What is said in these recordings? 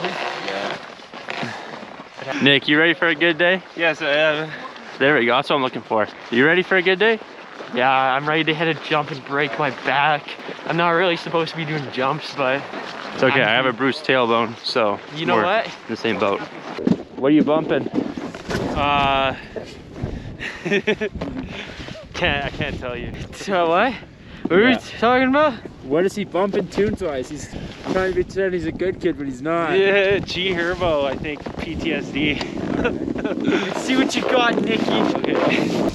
Yeah. Nick, you ready for a good day? Yes, I am. There we go. That's what I'm looking for. You ready for a good day? Yeah, I'm ready to hit a jump and break my back. I'm not really supposed to be doing jumps, but it's okay. I have a bruised tailbone, so you know what? In the same boat. What are you bumping? I can't tell you. So what? What are we talking about? What is he bumping tunes-wise? He's trying to pretend he's a good kid, but he's not. Yeah, G Herbo, I think PTSD. Let's see what you got, Nicky. Okay.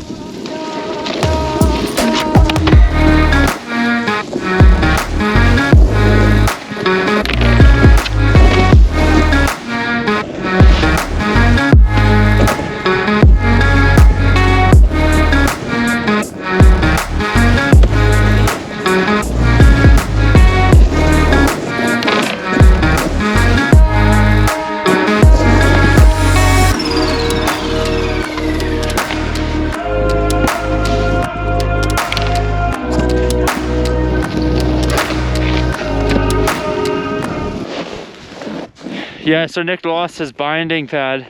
Yeah, so Nick lost his binding pad.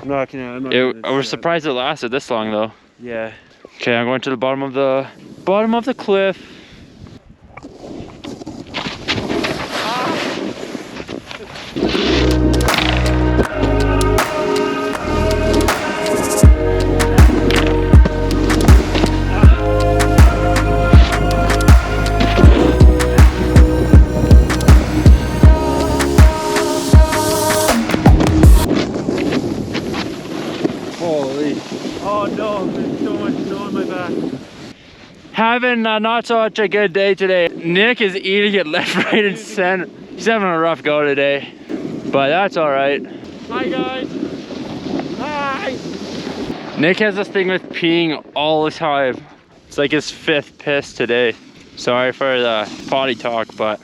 I'm not gonna I was surprised it lasted this long though. Yeah. Okay, I'm going to the bottom of the cliff. Oh no, there's so much snow on my back. Having not such a good day today. Nick is eating it left, right, and center. He's having a rough go today, but that's all right. Hi guys. Hi. Nick has this thing with peeing all the time. It's like his 5th piss today. Sorry for the potty talk, but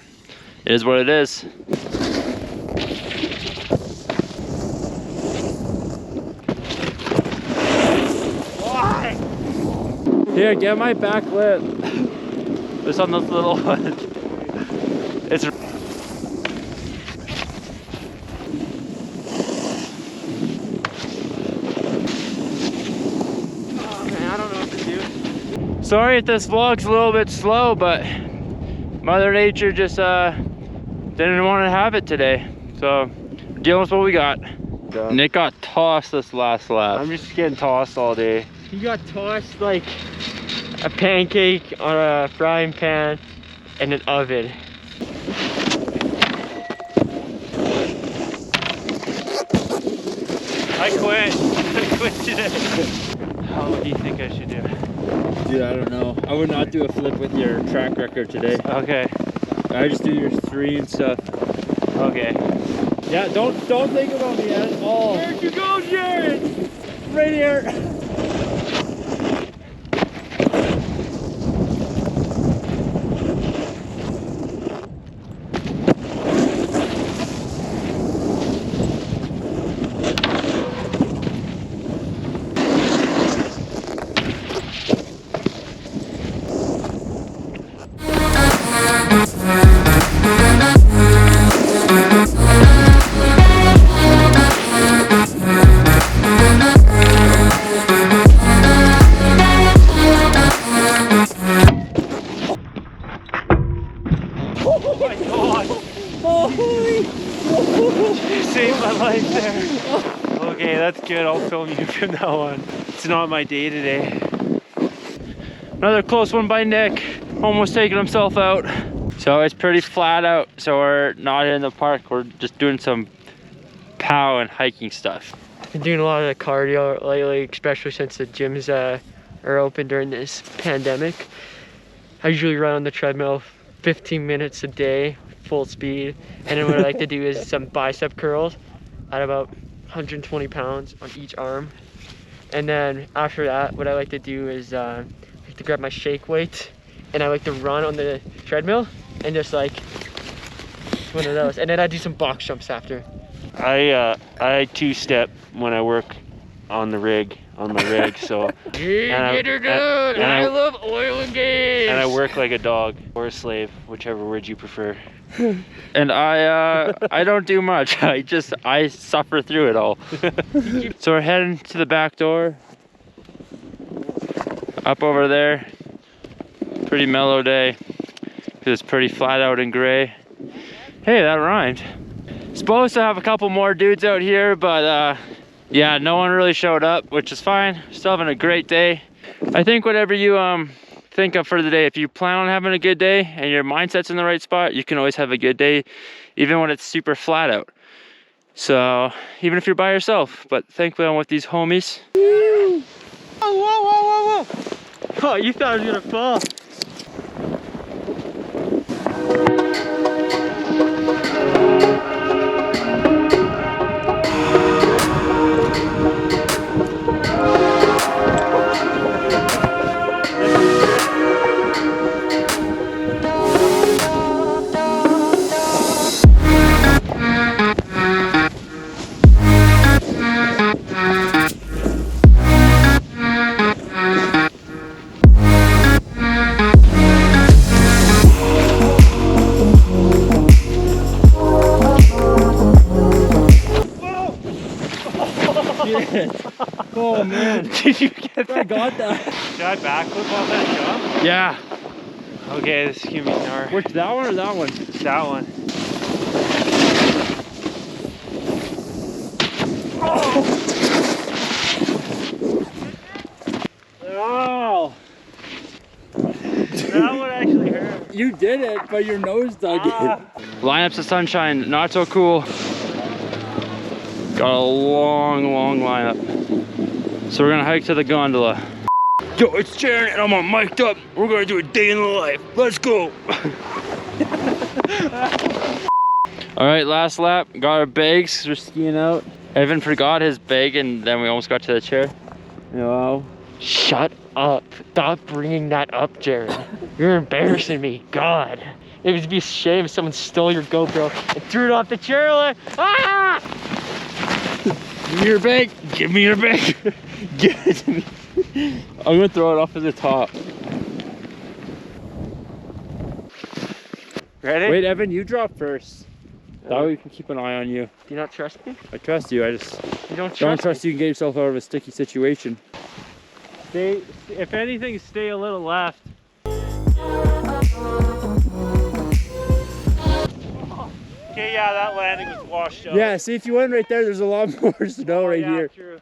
it is what it is. Here, get my back lip. Just on this little one. It's. Oh man, I don't know what to do. Sorry if this vlog's a little bit slow, but Mother Nature just didn't want to have it today. So, dealing with what we got. Yeah. Nick got tossed this last lap. I'm just getting tossed all day. You got tossed like a pancake on a frying pan in an oven. I quit. I quit today. What do you think I should do? Dude, I don't know. I would not do a flip with your track record today. Okay. I just do your 3 and stuff. Okay. Yeah, don't think about me at all. Where'd you go, Jared? Right here. Saved my life there. Okay, that's good. I'll film you from now on. It's not my day today. Another close one by Nick. Almost taking himself out. So it's pretty flat out. So we're not in the park. We're just doing some POW and hiking stuff. Been doing a lot of cardio lately, especially since the gyms are open during this pandemic. I usually run on the treadmill 15 minutes a day, full speed. And then what I like to do is some bicep curls at about 120 pounds on each arm. And then after that, what I like to do is I like to grab my shake weight and I like to run on the treadmill and just like one of those. And then I do some box jumps after. I 2-step when I work on the rig, on my rig. So Get her done. I love oil and gas. and I work like a dog or a slave, whichever word you prefer. And I don't do much. I suffer through it all. So we're heading to the back door. Up over there. Pretty mellow day. Cause it's pretty flat out and gray. Hey, that rhymed. Supposed to have a couple more dudes out here, but yeah, no one really showed up, which is fine. Still having a great day. I think whatever you think of for the day, if you plan on having a good day and your mindset's in the right spot, you can always have a good day, even when it's super flat out. So even if you're by yourself, but thankfully I'm with these homies. Whoa, whoa, whoa, whoa, whoa. Oh, you thought I was gonna fall. Oh man, Did you get that? I got that. Did I backflip off that jump? Yeah. Okay, this is gonna be gnar. Which, that one or that one? That one. Oh. That one actually hurt. You did it, but your nose dug it. Lineups of sunshine, not so cool. Got a long lineup. So we're gonna hike to the gondola. Yo, it's Jared and I'm on mic'd up. We're gonna do a day in the life. Let's go. All right, last lap. Got our bags 'cause we're skiing out. Evan forgot his bag and then we almost got to the chair. No. Shut up. Stop bringing that up, Jared. You're embarrassing me. God. It would be a shame if someone stole your GoPro and threw it off the chairlift. Ah! Give me your bag. Give me your bag. Give it to me. I'm gonna throw it off at the top. Ready? Wait, Evan, you drop first. That way we can keep an eye on you. Do you not trust me? I trust you. I just You don't don't trust trust you can get yourself out of a sticky situation. Stay, if anything, stay a little left. Okay, yeah, that landing was washed out. Yeah, see, if you went right there, there's a lot more snow right yeah, here. True.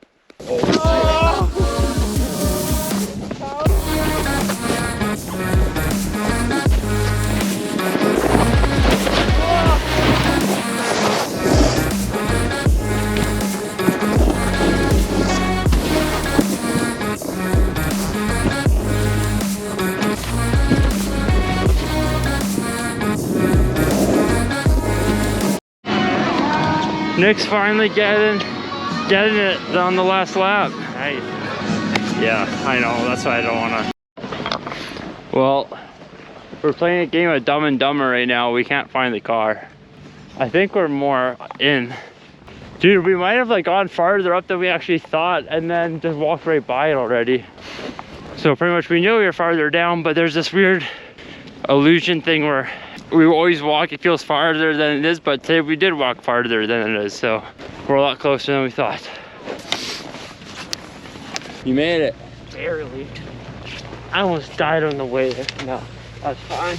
Nick's finally getting it on the last lap. Nice. Yeah, I know. That's why I don't want to. Well, we're playing a game of Dumb and Dumber right now. We can't find the car. I think we're more in. Dude, we might have like gone farther up than we actually thought and then just walked right by it already. So pretty much we knew we were farther down, but there's this weird illusion thing where we always walk, it feels farther than it is, but today we did walk farther than it is, so we're a lot closer than we thought. You made it. Barely. I almost died on the way there. No, that's fine.